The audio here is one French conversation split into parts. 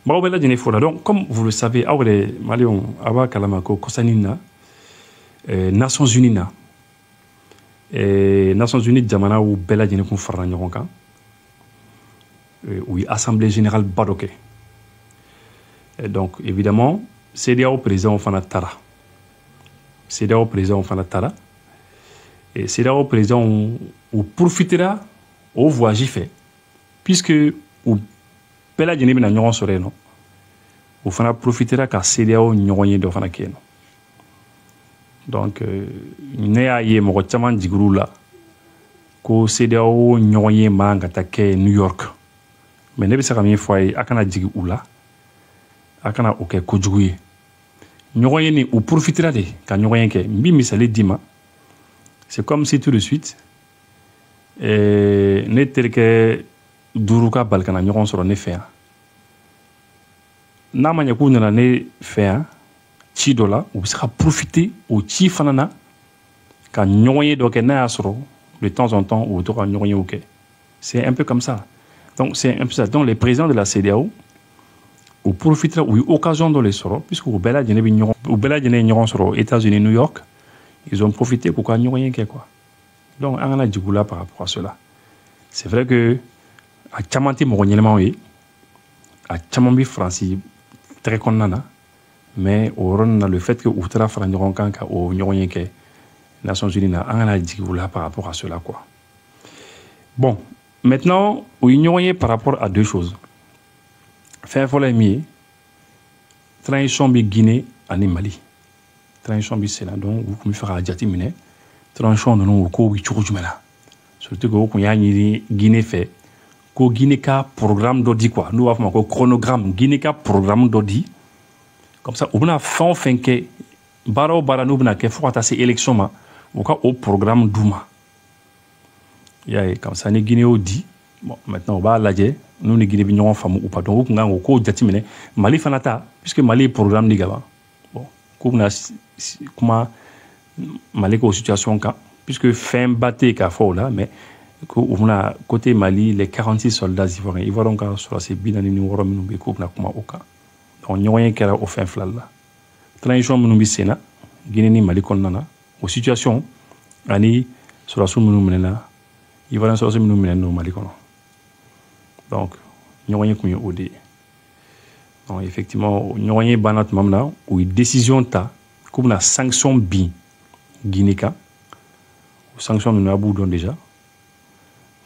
Donc, comme vous le savez, Nations Unies Nations Unies jamana ou bella jine kun farna ɲɔgɔn kan oui assemblée générale badoké donc évidemment CEDEAO président fana tara et CEDEAO président ou profitera au voyage fait puisque ou bella jine bina ɲɔgɔn sɔrɔ no ou fana profitera ka CEDEAO ɲɔgɔn ye do fana keno donc ne y'a ye mɔgɔ caman jigir'u la ko CEDEAO ɲɔgɔn ye man ka taa kɛ New York mais ne bɛ se ka min fɔ a ye a kana jigi u la a kana o kɛ kojugu ye ɲɔgɔn ye ni u profitera de ka ɲɔgɔn ye kɛ n bɛ misali d'i ma c'est comme si tout de suite ne terikɛ duuru ka bali ka na ɲɔgɔn sɔrɔ ne fɛ yan n'a ma ɲɛ k'u nana ne fɛ yan ci dɔ la u bɛ se ka profiter o ci fana na ka ɲɔgɔn ye dɔ kɛ n'a y'a sɔrɔ de temps en temps u bɛ to ka ɲɔgɔn yew kɛ c'est un peu comme ça donc c'est un peu ça donc les présidents de la CEDEAO u profitera u ye occasion dɔ le sɔrɔ puisque u bɛɛ lajɛlen ye ɲɔgɔn sɔrɔ États-Unis New York ils ont profité k'u ka ɲɔgɔn ye kɛ quoi donc an kana jigin u la par rapport à cela c'est vrai que a caman tɛ mɔgɔ ɲɛnamaw ye a caman bɛ Faransi tɛgɛ kɔnɔna na mais au rôle le fait que Outtara fera ɲɔgɔn kan ka o ɲɔgɔn ye kɛ Nations Unies na an kana jigi u la par rapport à cela quoi bon maintenant u ye ɲɔgɔn ye par rapport à deux choses fɛn fɔlɔ ye min ye transition bɛ Guinée ani Mali transition bɛ sen na donc u tun bɛ fɛ k'a jate minɛ transition ninnu u k'o bɛ cogo jumɛn na surtout que u tun y'a ɲini Guinée fɛ ko Guinée ka programme dɔ di quoi n'u b'a fɔ ma ko chronogramme Guinée ka programme dɔ di comme ça u bɛna fɛn o fɛn kɛ baara o baara n'u bɛna kɛ fo ka taa se élection ma u ka o programme d'u ma i y'a ye comme ça ni Guinée y'o di bon maintenant u b'a lajɛ n'u ni Guinée bɛ ɲɔgɔn faamu ou pas donc u tun kan k'o kow jateminɛ Mali fana ta puisque Mali ye programme di ka ban bon k'u bɛna kuma Mali k'o situation kan puisque fɛnba tɛ yen k'a fɔ o la mais ko u bɛna côté Mali les 46 soldats ivoiriens ka sɔrɔdasi 46 minnu bɛ yen k'u bɛna kuma o kan donc ɲɔgɔn ye kɛra o fɛn fila la transition minnu bɛ sen na Guinée ni Mali kɔnɔna na o situation ani sɔrɔdasiw minnu minɛna ivoirien sɔrɔdasi minnu minɛnen don Mali kɔnɔ donc ɲɔgɔn ye tun ye o de ye donc effectivement ɲɔgɔn ye banna tuma min na u ye décision ta k'u bɛna sanction bin Guinée kan o sanction ninnu a b'u dɔn déjà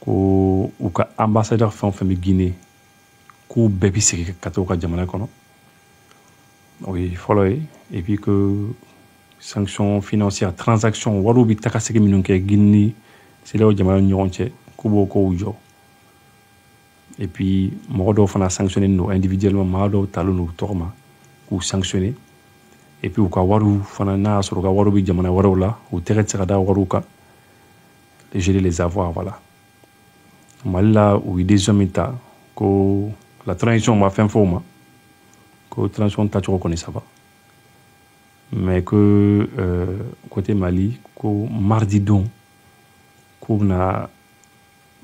ko u ka ambassadeur fɛn o fɛn bɛ Guinée k'u bɛɛ bɛ segin ka taa u ka jamana kɔnɔ o ye fɔlɔ ye et puis que sanction financière transaction wariw bɛ taga segin minnu kɛ Guinée ni CEDEAO jamana ni ɲɔgɔn cɛ k'u b'o kow jɔ et puis mɔgɔ dɔw fana sanctionné don individuellement maa dɔw talen don u tɔgɔ ma k'u sanctionné et puis u ka wariw fana n'a y'a sɔrɔ u ka wariw bɛ jamana wɛrɛw la u tɛgɛ tɛ se ka da wariw kan gérer les avoirs voilà Mali la u ye décision min ta ko la transition ma fɛn fɔ o ma ko transition tacogo kɔni ça va mais que côté Mali ko mardi don k'u bɛna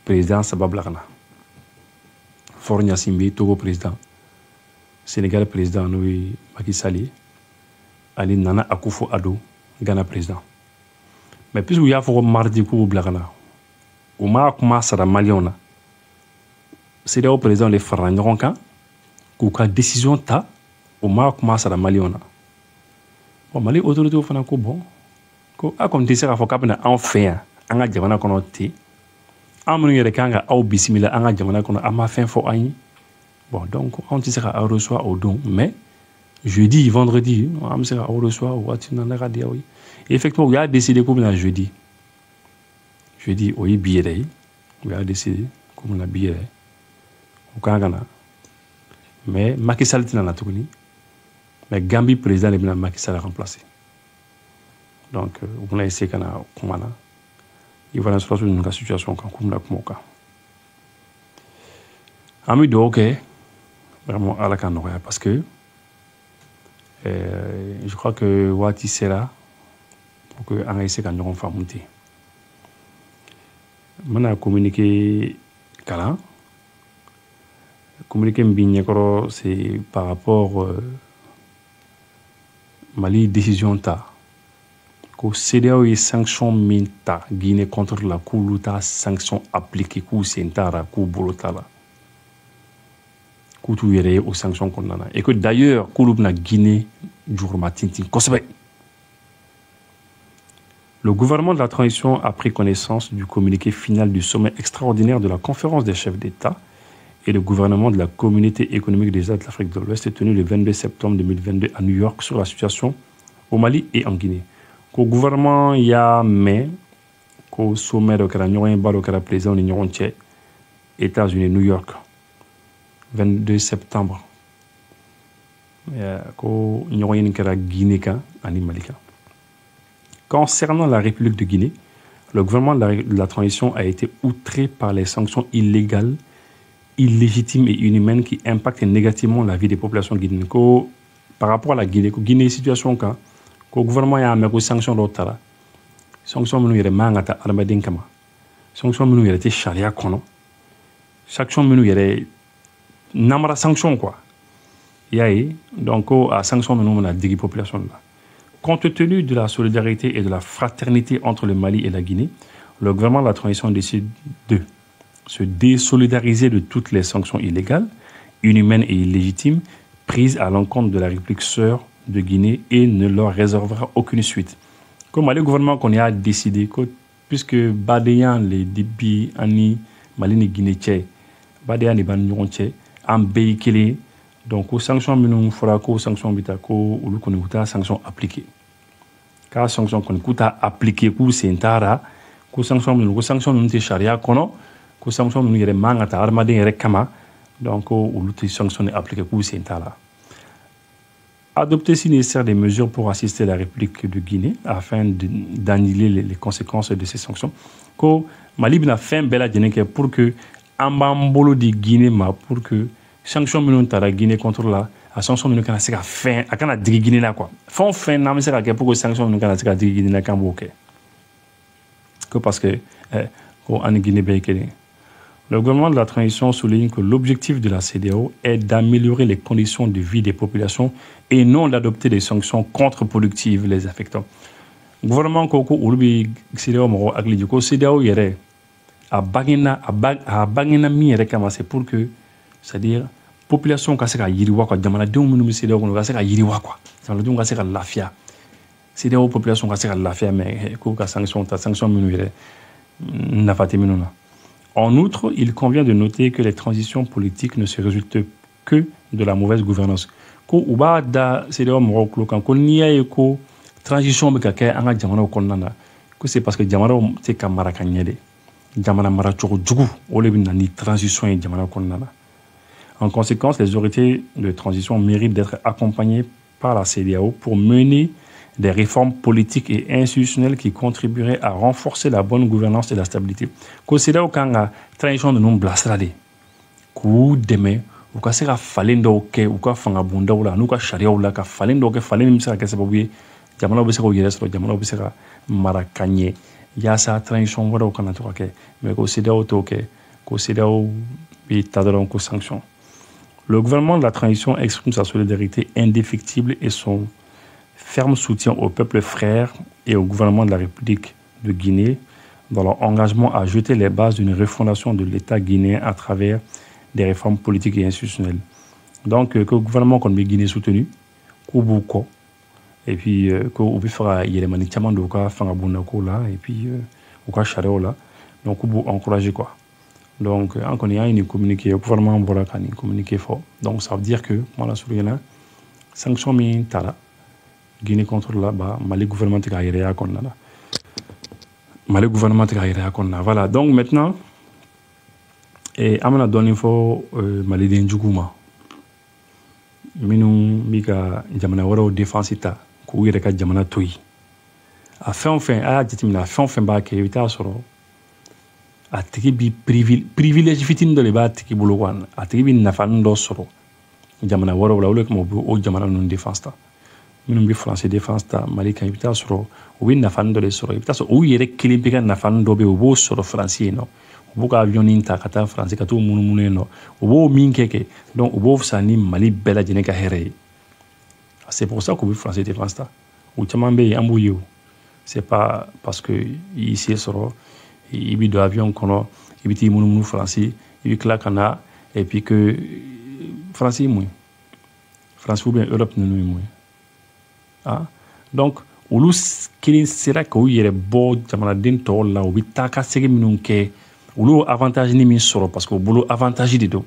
président saba bila ka na Faure Gnassingbé Togo président Sénégal président n'o ye Macky Sall ye ani Nana Akufo-Addo Ghana président mais puisque u y'a fɔ ko mardi k'u b'u bila ka na u ma kuma sara maliyɛnw na CEDEAO président de farala ɲɔgɔn kan k'u ka décision ta u ma kuma sara maliyɛnw na bon Mali autorités fana ko bon ko a kɔni tɛ se k'a fɔ k'a bɛna anw fɛ yan an ka jamana kɔnɔ ten an minnu yɛrɛ kan ka aw bisimila an ka jamana kɔnɔ an ma fɛn fɔ an ye bon donc anw tɛ se ka aw reçoit o don mais jeudi vendredi an bɛ se ka aw reçoit o waati na ne ka di aw ye effectivement u y'a décidé k'u bɛna jeudi o ye bi yɛrɛ ye u y'a décidé k'u bɛna bi yɛrɛ u kan ka na mais Macky Sall tɛna na tuguni mais Gambie président de bɛna Macky Sall remplacer donc u bɛna essayer ka na kuma na ivoirien sɔrɔdasiw ninnu ka situation kan k'u bɛna kuma o kan an bɛ dugawu kɛ vraiment ala ka nɔgɔya parce que je crois que waati sera pour que an ka essayer ka ɲɔgɔn faamu ten n bɛna communiqué kalan communiqué Mbinyekoro, c'est par rapport Mali décision ta. Que CEDEAO est sanction minta Guinée contre la Koulouta sanction appliquée kou sentara kou bolotala. Kou tu yere aux sanctions qu'on a. Et que d'ailleurs Kouloubna Guinée jourma tintin kosebe. Le gouvernement de la transition a pris connaissance du communiqué final du sommet extraordinaire de la conférence des chefs d'État et le gouvernement de la communauté économique des États de l'Afrique de l'Ouest tenu le 22 septembre 2022 à New York sur la situation au Mali et en Guinée. Qu'au gouvernement y a mais qu'au sommet de la président de l'Union États-Unis New York 22 septembre qu'au Guinée et Mali. Concernant la République de Guinée, le gouvernement de la transition a été outré par les sanctions illégales, illégitimes et inhumaines qui impactent négativement la vie des populations guinéennes. Par rapport à la Guinée, Guinée situation quand le gouvernement a mis des sanctions d'autres, sanctions menu yere mangata armadin kama, sanctions menu yere te charia kono, sanctions menu yere namara sanction quoi. Yaye donc à sanctions menu na digi population là. Compte tenu de la solidarité et de la fraternité entre le Mali et la Guinée, le gouvernement de la transition décide de se désolidariser de toutes les sanctions illégales, inhumaines et illégitimes prises à l'encontre de la République sœur de Guinée et ne leur réservera aucune suite. Comme le gouvernement qu'on a décidé que puisque Badéan les Dibi Ani Malini Guinée tché Badéan les Banyon tché en béikélé donc aux sanctions minum fera aux sanctions bitako ou le konuta sanctions appliquées. Car sanctions qu'on coûte à appliquer pour sentara aux sanctions minum te charia kono aux sanctions minum yere mangata armade yere kama donc ou le sanctions appliquées pour sentara. Adopter si nécessaire des mesures pour assister la République de Guinée afin d'annuler les conséquences de ces sanctions. Que Mali n'a fait un bel adjectif pour que Ambambolo de Guinée pour que sanctions minun tara Guinée contre la sanction minun kana seka fin akana digi Guinée là quoi. Font fin na me seka pour que sanctions minun kana seka digi Guinée là kan boké. Que parce que ko en Guinée békélé. Le gouvernement de la transition souligne que l'objectif de la CEDEAO est d'améliorer les conditions de vie des populations et non d'adopter des sanctions contre-productives les affectant. Le gouvernement koko urubi CEDEAO moro agli ko CEDEAO yere a bagina mi yere kama c'est pour que c'est-à-dire population ka se ka yiriwa quoi jamana denw minnu CEDEAO ko ka se ka yiriwa quoi jamana denw ka se ka lafiya CEDEAO population ka se ka lafiya mais ko ka sanction minnu yere nafati minnu na. En outre, il convient de noter que les transitions politiques ne se résultent que de la mauvaise gouvernance. Ko uba da CEDEAO mɔgɔw tulo kan ko n'i y'a ye ko transition bɛ ka kɛ an ka jamanaw kɔnɔna na ko c'est parce que jamanaw tɛ ka mara ka ɲɛ de jamana mara cogo jugu o de bɛ na ni transition ye jamana kɔnɔna na. En conséquence, les autorités de transition méritent d'être accompagnées par la CEDEAO pour mener des réformes politiques et institutionnelles qui contribueraient à renforcer la bonne gouvernance et la stabilité. Ko CEDEAO kan ka transition de nun bilasira de k'u dɛmɛ u ka se ka falen dɔw kɛ u ka fanga bondaw la n'u ka sariyaw la ka falen dɔw kɛ falen min bɛ se ka kɛ sababu ye jamanaw bɛ se k'u yɛrɛ sɔrɔ jamanaw bɛ se ka mara ka ɲɛ yaasa transition wɛrɛw kana to ka kɛ mais ko CEDEAO t'o kɛ ko CEDEAO bɛ taa dɔrɔn ko sanction. Le gouvernement de la transition exprime sa solidarité indéfectible et son ferme soutien au peuple frère et au gouvernement de la République de Guinée dans leur engagement à jeter les bases d'une refondation de l'État guinéen à travers des réformes politiques et institutionnelles. Donc, que le gouvernement qu'on Guinée soutenu, Koubouko, et puis qu'on peut faire Yélemani Tchamando, Fangabunako là, et puis Ouka Chareo là, donc Koubou encourager quoi. Donc, en connaissant une communiqué, le gouvernement voilà une communiqué fort. Donc, ça veut dire que, moi, la souligne sanction min tala. Guinée contre là-bas, Mali gouvernement de Gaïrea qu'on a là. Mali gouvernement de Gaïrea qu'on a. Voilà, donc maintenant, et amana donné fo Mali d'Indjougouma. Minou mika jamana waro défense ta ku yere ka jamana toyi. A fin a jitimina fin ba ke vita soro. A tigi bi privilège fitin de le ba tigi bolo wan. A tigi bi nafan do soro. Jamana waro la ko mo o jamana non défense ta. Minnu bɛ français défense ta Mali kan i bɛ taa sɔrɔ u bɛ nafa dɔ de sɔrɔ i bɛ taa sɔrɔ u yɛrɛ kelen bɛ ka nafa dɔ bɛ yen u b'o sɔrɔ français yen nɔ u b'u ka avion nin ta ka taa France ka t'o munumunu yen nɔ u b'o min kɛ donc u b'o fisaya ni Mali bɛɛ lajɛlen ka hɛrɛ ye c'est pour ça qu'u bɛ France défense ta u caman bɛ yen an b'u ye o c'est pas parce que i se sɔrɔ i bɛ don avion kɔnɔ i bɛ t'i munumunu France i bɛ tila ka na et puis que France ye mun ye France ou bien Europe ninnu ye mun ye ah donc olu kelen sera k'u yɛrɛ bɔ jamanaden tɔw la u bɛ taa ka segin minnu kɛ olu avantage ni min sɔrɔ parce que u bolo avantage de don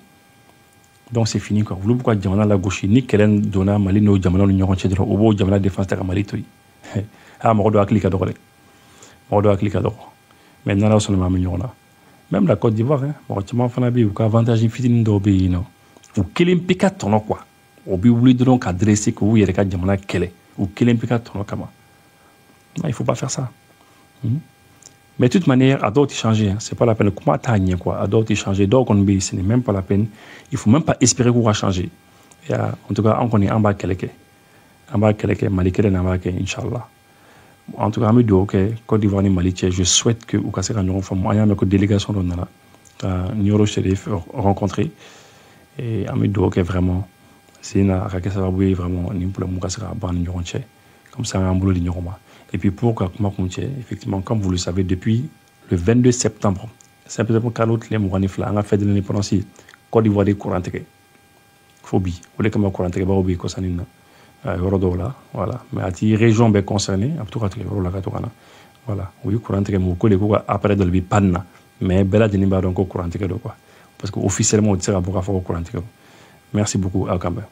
donc c'est fini quoi olu b'u ka jamana lagosi ni kɛlɛ donna Mali n'o jamanaw ni ɲɔgɔn cɛ dɔrɔn u b'o jamana défense ta ka Mali to yen ah mɔgɔ dɔ hakili ka dɔgɔ dɛ mɔgɔ dɔ hakili ka dɔgɔ mais n'Ala sɔnna ma an bɛ ɲɔgɔn na même la Côte d'Ivoire mɔgɔ caman fana bɛ yen u ka avantage fitinin dɔw bɛ yen nɔ u kelen pe ka tɔnɔ quoi u bɛ wuli dɔrɔn ka dresser k'u yɛrɛ ka jamana kɛlɛ u kelen pe ka tɔnɔ kama non il faut pas faire ça mais de toute manière à dɔw tɛ changer c'est pas la peine kuma t'a ɲɛ quoi à dɔw tɛ changer dɔw kɔni bɛ yen ce n'est même pas la peine il faut même pas espérer k'u ka changer en tout cas an kɔni an b'a kɛlɛ kɛ Mali kɛlɛ n'an b'a kɛ inchallah en tout cas an bɛ dugawu kɛ Côte d'Ivoire ni Mali cɛ je souhaite que u ka se ka ɲɔgɔn faamu an y'a mɛn ko délégation dɔ nana ka Nioro Sheriff rencontrer et an bɛ dugawu kɛ vraiment c'est na a ka kɛ sababu ye vraiment ni problème ka se ka ban ni ɲɔgɔn cɛ comme ça an bolo di ɲɔgɔn ma et puis pour ka kuma kun cɛ effectivement comme vous le savez depuis le 22 septembre kalo tile 22 an ka fête de l'indépendance Côte d'Ivoire de courant tigɛ fo bi o de kama courant tigɛbagaw bɛ yen kɔsannin na yɔrɔ dɔw la voilà mais a ti région bɛɛ concerné a bɛ to ka tigɛ yɔrɔ la ka to ka na voilà u ye courant tigɛ mais u ko de ko ka appareil dɔ de bɛ panne na mais bɛɛ lajɛlen b'a dɔn ko courant tigɛ don quoi parce que officiellement u tɛ se ka bɔ k'a fɔ ko courant tigɛ don merci beaucoup aw kan bɛn